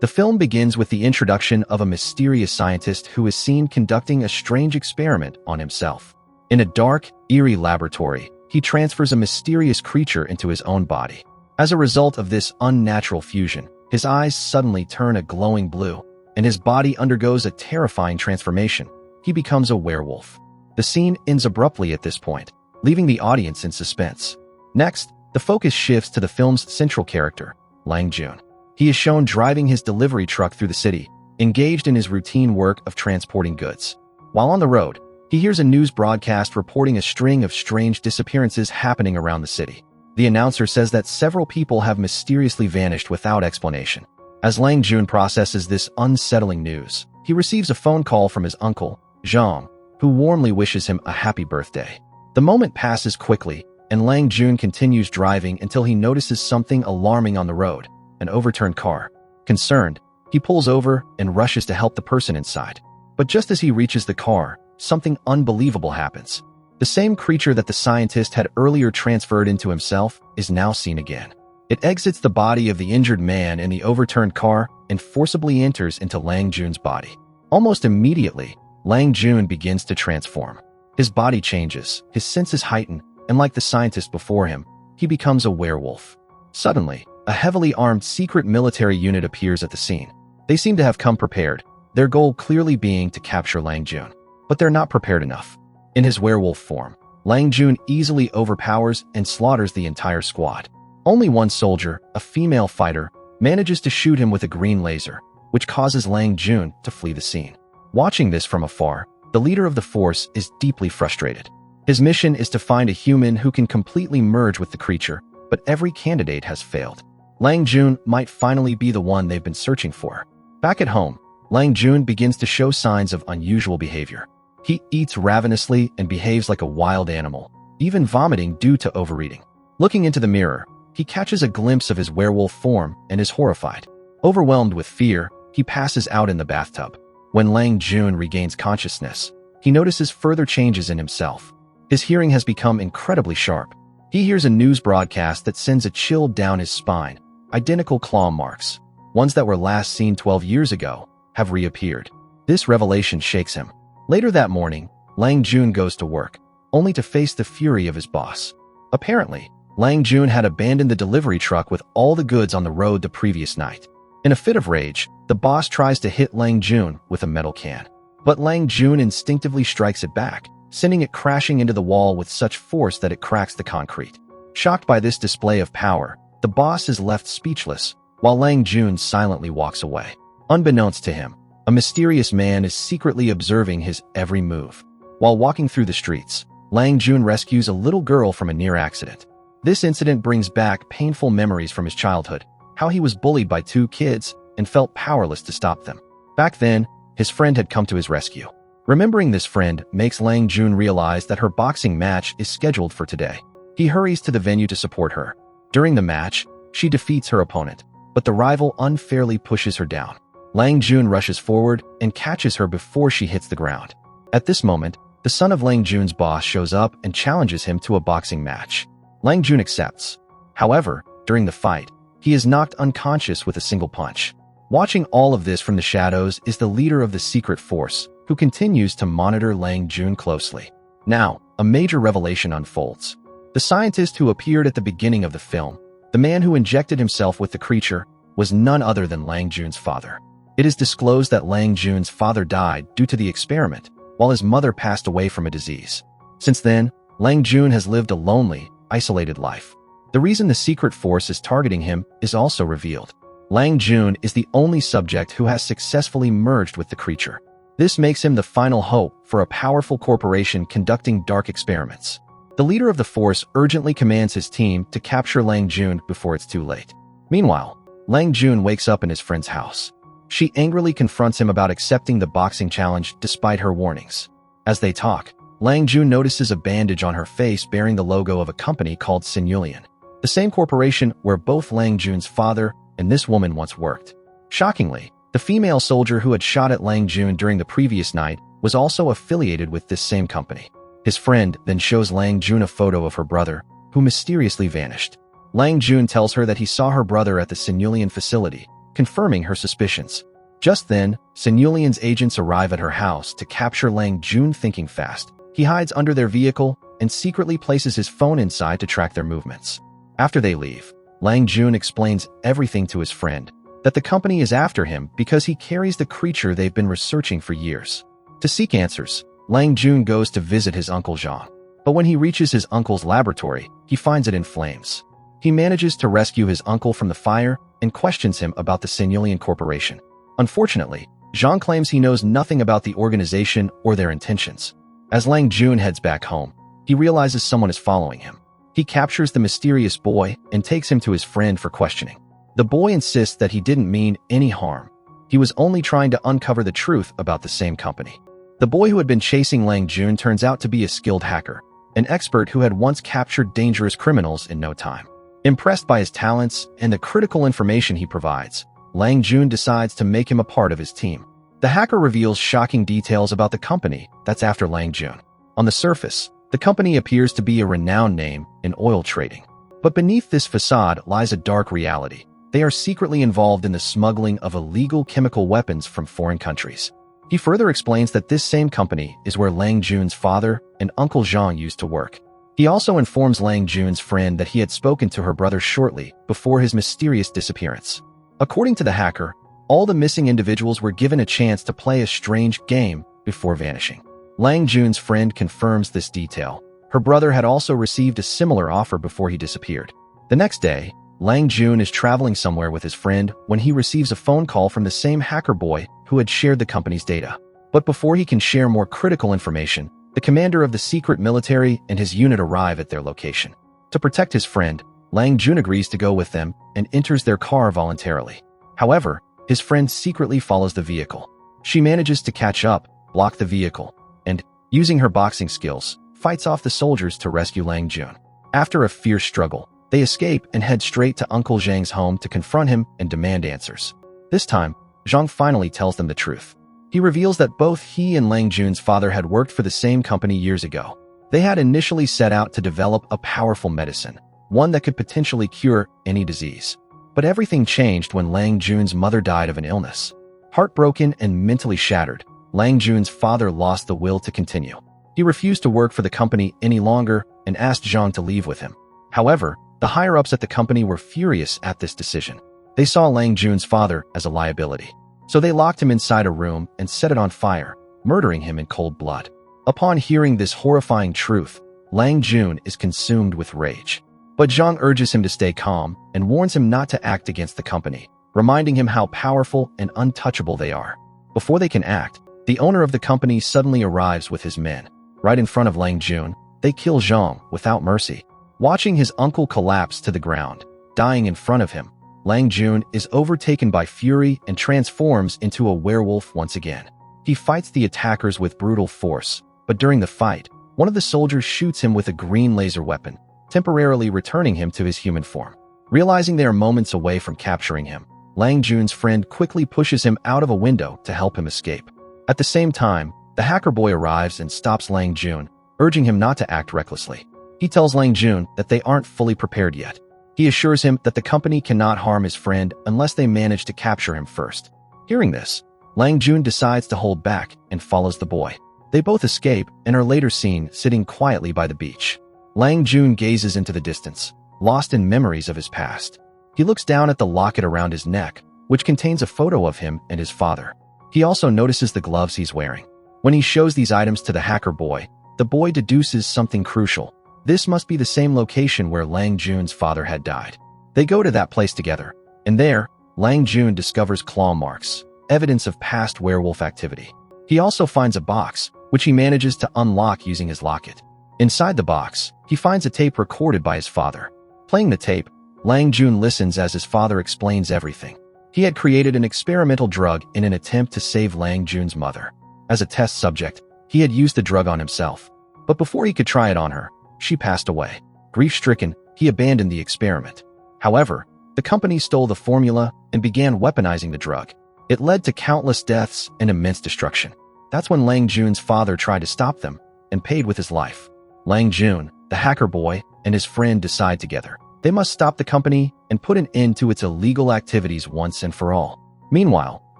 The film begins with the introduction of a mysterious scientist who is seen conducting a strange experiment on himself. In a dark, eerie laboratory, he transfers a mysterious creature into his own body. As a result of this unnatural fusion, his eyes suddenly turn a glowing blue, and his body undergoes a terrifying transformation. He becomes a werewolf. The scene ends abruptly at this point, leaving the audience in suspense. Next, the focus shifts to the film's central character, Lang Jun. He is shown driving his delivery truck through the city, engaged in his routine work of transporting goods. While on the road, he hears a news broadcast reporting a string of strange disappearances happening around the city. The announcer says that several people have mysteriously vanished without explanation. As Lang Jun processes this unsettling news, he receives a phone call from his uncle, Jang, who warmly wishes him a happy birthday. The moment passes quickly, and Lang Jun continues driving until he notices something alarming on the road. An overturned car. Concerned, he pulls over and rushes to help the person inside. But just as he reaches the car, something unbelievable happens. The same creature that the scientist had earlier transferred into himself is now seen again. It exits the body of the injured man in the overturned car and forcibly enters into Lang Jun's body. Almost immediately, Lang Jun begins to transform. His body changes, his senses heighten, and like the scientist before him, he becomes a werewolf. Suddenly, a heavily armed secret military unit appears at the scene. They seem to have come prepared, their goal clearly being to capture Lang Jun. But they're not prepared enough. In his werewolf form, Lang Jun easily overpowers and slaughters the entire squad. Only one soldier, a female fighter, manages to shoot him with a green laser, which causes Lang Jun to flee the scene. Watching this from afar, the leader of the force is deeply frustrated. His mission is to find a human who can completely merge with the creature, but every candidate has failed. Lang Jun might finally be the one they've been searching for. Back at home, Lang Jun begins to show signs of unusual behavior. He eats ravenously and behaves like a wild animal, even vomiting due to overeating. Looking into the mirror, he catches a glimpse of his werewolf form and is horrified. Overwhelmed with fear, he passes out in the bathtub. When Lang Jun regains consciousness, he notices further changes in himself. His hearing has become incredibly sharp. He hears a news broadcast that sends a chill down his spine. Identical claw marks, ones that were last seen 12 years ago, have reappeared. This revelation shakes him. Later that morning, Lang Jun goes to work, only to face the fury of his boss. Apparently, Lang Jun had abandoned the delivery truck with all the goods on the road the previous night. In a fit of rage, the boss tries to hit Lang Jun with a metal can. But Lang Jun instinctively strikes it back, sending it crashing into the wall with such force that it cracks the concrete. Shocked by this display of power, the boss is left speechless, while Lang Jun silently walks away. Unbeknownst to him, a mysterious man is secretly observing his every move. While walking through the streets, Lang Jun rescues a little girl from a near accident. This incident brings back painful memories from his childhood, how he was bullied by two kids and felt powerless to stop them. Back then, his friend had come to his rescue. Remembering this friend makes Lang Jun realize that her boxing match is scheduled for today. He hurries to the venue to support her. During the match, she defeats her opponent, but the rival unfairly pushes her down. Lang Jun rushes forward and catches her before she hits the ground. At this moment, the son of Lang Jun's boss shows up and challenges him to a boxing match. Lang Jun accepts. However, during the fight, he is knocked unconscious with a single punch. Watching all of this from the shadows is the leader of the secret force, who continues to monitor Lang Jun closely. Now, a major revelation unfolds. The scientist who appeared at the beginning of the film, the man who injected himself with the creature, was none other than Lang Jun's father. It is disclosed that Lang Jun's father died due to the experiment, while his mother passed away from a disease. Since then, Lang Jun has lived a lonely, isolated life. The reason the secret force is targeting him is also revealed. Lang Jun is the only subject who has successfully merged with the creature. This makes him the final hope for a powerful corporation conducting dark experiments. The leader of the force urgently commands his team to capture Lang Jun before it's too late. Meanwhile, Lang Jun wakes up in his friend's house. She angrily confronts him about accepting the boxing challenge despite her warnings. As they talk, Lang Jun notices a bandage on her face bearing the logo of a company called Sinulian, the same corporation where both Lang Jun's father and this woman once worked. Shockingly, the female soldier who had shot at Lang Jun during the previous night was also affiliated with this same company. His friend then shows Lang Jun a photo of her brother, who mysteriously vanished. Lang Jun tells her that he saw her brother at the Sinulian facility, confirming her suspicions. Just then, Sinyulian's agents arrive at her house to capture Lang Jun. Thinking fast, he hides under their vehicle and secretly places his phone inside to track their movements. After they leave, Lang Jun explains everything to his friend, that the company is after him because he carries the creature they've been researching for years. To seek answers, Lang Jun goes to visit his uncle Jang. But when he reaches his uncle's laboratory, he finds it in flames. He manages to rescue his uncle from the fire and questions him about the Sinyulian Corporation. Unfortunately, Jang claims he knows nothing about the organization or their intentions. As Lang Jun heads back home, he realizes someone is following him. He captures the mysterious boy and takes him to his friend for questioning. The boy insists that he didn't mean any harm. He was only trying to uncover the truth about the same company. The boy who had been chasing Lang Jun turns out to be a skilled hacker, an expert who had once captured dangerous criminals in no time. Impressed by his talents and the critical information he provides, Lang Jun decides to make him a part of his team. The hacker reveals shocking details about the company that's after Lang Jun. On the surface, the company appears to be a renowned name in oil trading. But beneath this facade lies a dark reality. They are secretly involved in the smuggling of illegal chemical weapons from foreign countries. He further explains that this same company is where Lang Jun's father and Uncle Jang used to work. He also informs Lang Jun's friend that he had spoken to her brother shortly before his mysterious disappearance. According to the hacker, all the missing individuals were given a chance to play a strange game before vanishing. Lang Jun's friend confirms this detail. Her brother had also received a similar offer before he disappeared. The next day, Lang Jun is traveling somewhere with his friend when he receives a phone call from the same hacker boy who had shared the company's data. But before he can share more critical information, the commander of the secret military and his unit arrive at their location. To protect his friend, Lang Jun agrees to go with them and enters their car voluntarily. However, his friend secretly follows the vehicle. She manages to catch up, block the vehicle, and, using her boxing skills, fights off the soldiers to rescue Lang Jun. After a fierce struggle, they escape and head straight to Uncle Zhang's home to confront him and demand answers. This time, Zhang finally tells them the truth. He reveals that both he and Lang Jun's father had worked for the same company years ago. They had initially set out to develop a powerful medicine, one that could potentially cure any disease. But everything changed when Lang Jun's mother died of an illness. Heartbroken and mentally shattered, Lang Jun's father lost the will to continue. He refused to work for the company any longer and asked Zhang to leave with him. However, the higher-ups at the company were furious at this decision. They saw Lang Jun's father as a liability. So they locked him inside a room and set it on fire, murdering him in cold blood. Upon hearing this horrifying truth, Lang Jun is consumed with rage. But Zhang urges him to stay calm and warns him not to act against the company, reminding him how powerful and untouchable they are. Before they can act, the owner of the company suddenly arrives with his men. Right in front of Lang Jun, they kill Zhang without mercy. Watching his uncle collapse to the ground, dying in front of him, Lang Jun is overtaken by fury and transforms into a werewolf once again. He fights the attackers with brutal force, but during the fight, one of the soldiers shoots him with a green laser weapon, temporarily returning him to his human form. Realizing they are moments away from capturing him, Lang Jun's friend quickly pushes him out of a window to help him escape. At the same time, the hacker boy arrives and stops Lang Jun, urging him not to act recklessly. He tells Lang Jun that they aren't fully prepared yet. He assures him that the company cannot harm his friend unless they manage to capture him first. Hearing this, Lang Jun decides to hold back and follows the boy. They both escape and are later seen sitting quietly by the beach. Lang Jun gazes into the distance, lost in memories of his past. He looks down at the locket around his neck, which contains a photo of him and his father. He also notices the gloves he's wearing. When he shows these items to the hacker boy, the boy deduces something crucial. This must be the same location where Lang Jun's father had died. They go to that place together, and there, Lang Jun discovers claw marks, evidence of past werewolf activity. He also finds a box, which he manages to unlock using his locket. Inside the box, he finds a tape recorded by his father. Playing the tape, Lang Jun listens as his father explains everything. He had created an experimental drug in an attempt to save Lang Jun's mother. As a test subject, he had used the drug on himself. But before he could try it on her, she passed away. Grief-stricken, he abandoned the experiment. However, the company stole the formula and began weaponizing the drug. It led to countless deaths and immense destruction. That's when Lang Jun's father tried to stop them and paid with his life. Lang Jun, the hacker boy, and his friend decide together. They must stop the company and put an end to its illegal activities once and for all. Meanwhile,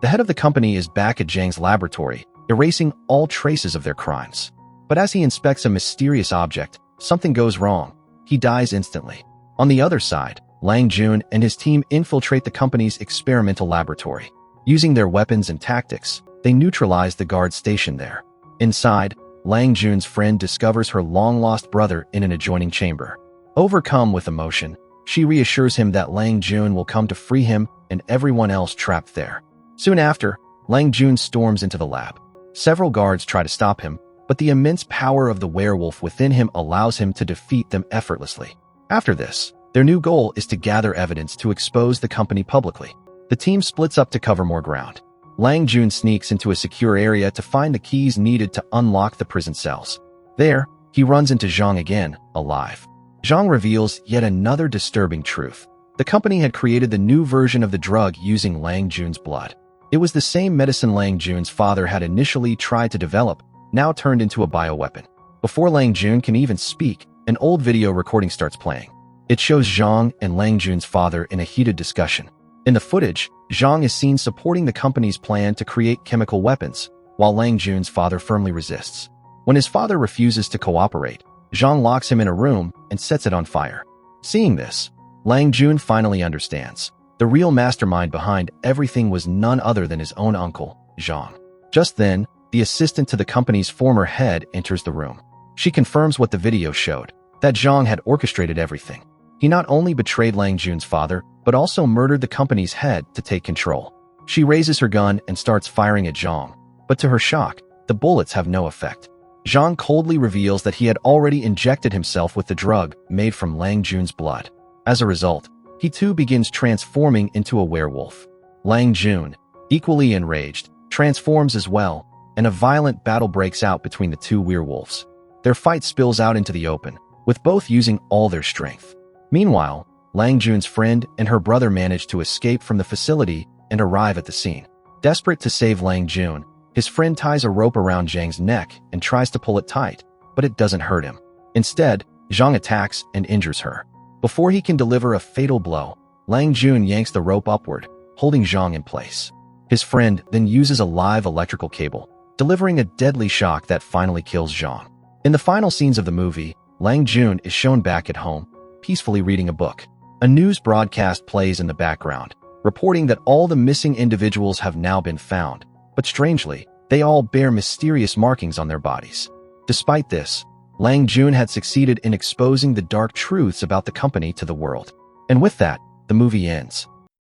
the head of the company is back at Jang's laboratory, erasing all traces of their crimes. But as he inspects a mysterious object, something goes wrong. He dies instantly. On the other side, Lang Jun and his team infiltrate the company's experimental laboratory. Using their weapons and tactics, they neutralize the guard stationed there. Inside, Lang Jun's friend discovers her long-lost brother in an adjoining chamber. Overcome with emotion, she reassures him that Lang Jun will come to free him and everyone else trapped there. Soon after, Lang Jun storms into the lab. Several guards try to stop him, but the immense power of the werewolf within him allows him to defeat them effortlessly. After this, their new goal is to gather evidence to expose the company publicly. The team splits up to cover more ground. Lang Jun sneaks into a secure area to find the keys needed to unlock the prison cells. There, he runs into Jang again, alive. Jang reveals yet another disturbing truth. The company had created the new version of the drug using Lang Jun's blood. It was the same medicine Lang Jun's father had initially tried to develop, now turned into a bioweapon. Before Lang Jun can even speak, an old video recording starts playing. It shows Jang and Lang Jun's father in a heated discussion. In the footage, Jang is seen supporting the company's plan to create chemical weapons, while Lang Jun's father firmly resists. When his father refuses to cooperate, Jang locks him in a room and sets it on fire. Seeing this, Lang Jun finally understands. The real mastermind behind everything was none other than his own uncle, Jang. Just then, the assistant to the company's former head enters the room. She confirms what the video showed, that Jang had orchestrated everything. He not only betrayed Lang Jun's father, but also murdered the company's head to take control. She raises her gun and starts firing at Jang, but to her shock, the bullets have no effect. Jang coldly reveals that he had already injected himself with the drug made from Lang Jun's blood. As a result, he too begins transforming into a werewolf. Lang Jun, equally enraged, transforms as well, and a violent battle breaks out between the two werewolves. Their fight spills out into the open, with both using all their strength. Meanwhile, Lang Jun's friend and her brother manage to escape from the facility and arrive at the scene. Desperate to save Lang Jun, his friend ties a rope around Jang's neck and tries to pull it tight, but it doesn't hurt him. Instead, Jang attacks and injures her. Before he can deliver a fatal blow, Lang Jun yanks the rope upward, holding Jang in place. His friend then uses a live electrical cable, delivering a deadly shock that finally kills Jang. In the final scenes of the movie, Lang Jun is shown back at home, peacefully reading a book. A news broadcast plays in the background, reporting that all the missing individuals have now been found, but strangely, they all bear mysterious markings on their bodies. Despite this, Lang Jun had succeeded in exposing the dark truths about the company to the world. And with that, the movie ends.